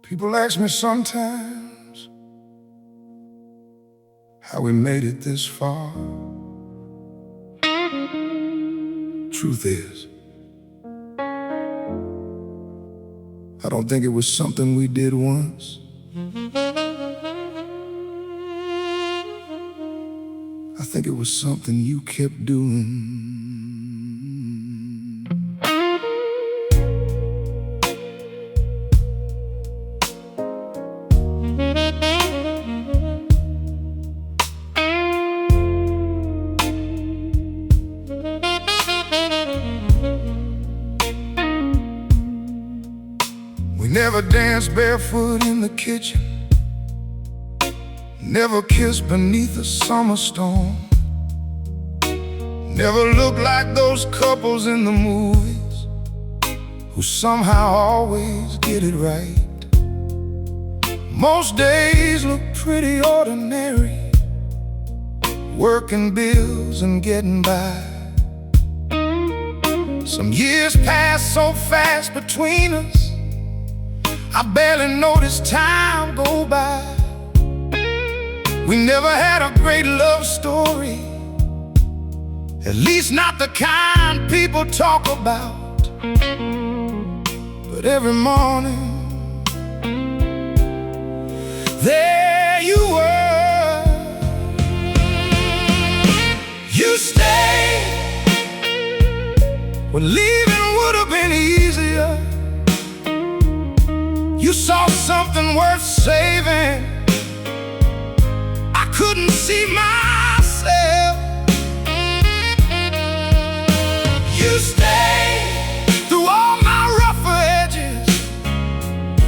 People ask me sometimes how we made it this far. Truth is, I don't think it was something we did once. I think it was something you kept doing. We never danced barefoot in the kitchen, never kissed beneath a summer storm, never looked like those couples in the movies who somehow always get it right. Most days look pretty ordinary, working bills and getting by. Some years pass so fast between us, I barely notice time go by. We never had a great love story, at least not the kind people talk about. But every morning, there you were. You stayed when leaving would have been easier. You saw something worth saving. I couldn't see myself. You stayed through all my rougher edges,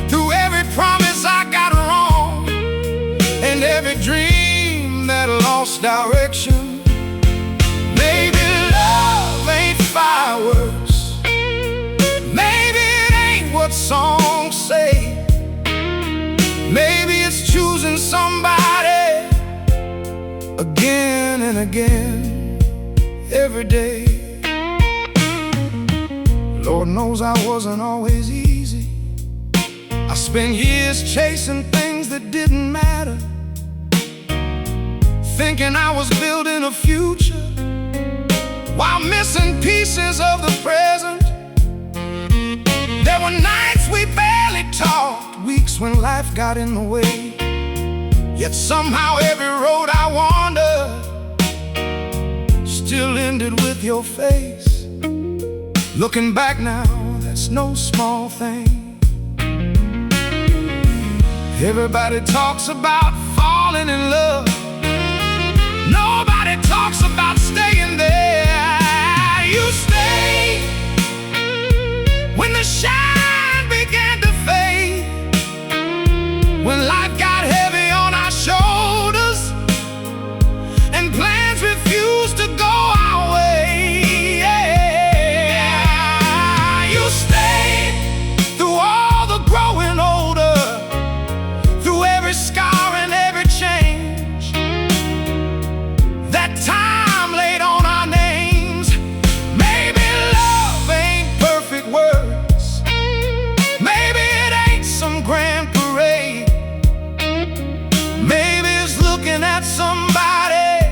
through every promise I got wrong, and every dream that lost direction. Maybe love ain't fireworks, maybe it ain't what songs say. Maybe it's choosing somebody again and again, every day. Lord knows I wasn't always easy. I spent years chasing things that didn't matter, thinking I was building a future while missing pieces of the present. There were nights we barely talked, weeks when life got in the way. Yet somehow every road I wandered still ended with your face. Looking back now, that's no small thing. Everybody talks about falling in love, nobody talks about staying there. You stayed when the shine began to fade, when life got heavy on our shoulders and plans refused to go our way. Yeah. You stayed through all the growing older, through every scar and every change. That time laid on our names. Maybe love ain't perfect words, maybe it ain't some grand parade. Maybe it's looking at somebody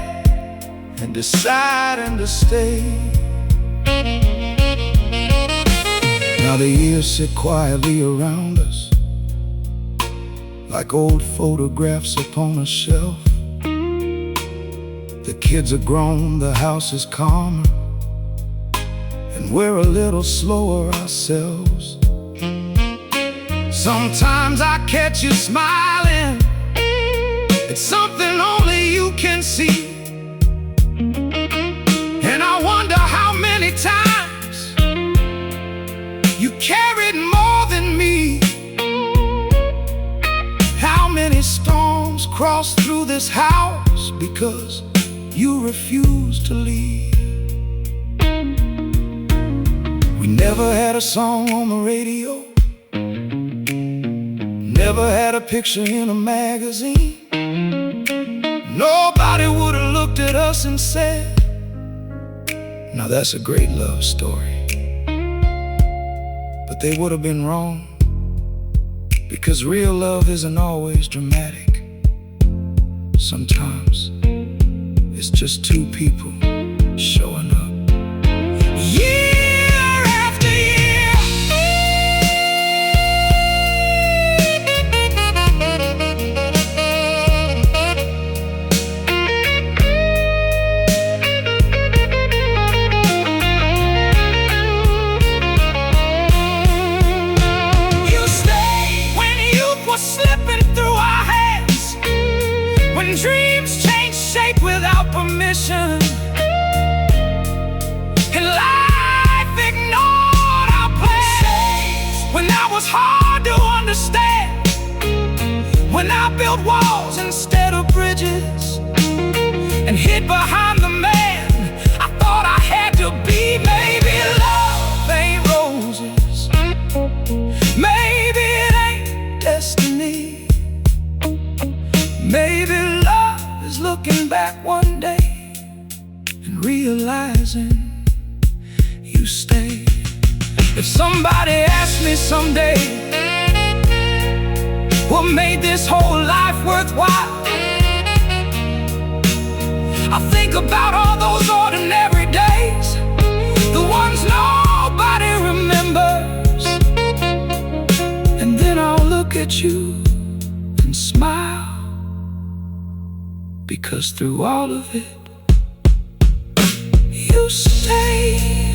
and deciding to stay. Now the years sit quietly around us, like old photographs upon a shelf. The kids are grown, the house is calmer, and we're a little slower ourselves. Sometimes I catch you smiling, it's something only you can see. And I wonder how many times you carried more than me. How many storms crossed through this house because you refused to leave. We never had a song on the radio, never had a picture in a magazine. Nobody would have looked at us and said, now that's a great love story. But they would have been wrong. Because real love isn't always dramatic. Sometimes it's just two people showing up year after year. You stayed when youth was slipping through our hands, when dreams changed shape without permission, and life ignored our plans. When I was hard to understand, when I built walls instead of bridges, and hid behind the man I thought I had to be. Maybe love ain't roses, maybe it ain't destiny. Maybe love is looking back one day and realizing you stayed. If somebody asked me someday what made this whole life worthwhile, I think about all those ordinary days, the ones nobody remembers. And then I'll look at you and smile, because through all of it, you stayed.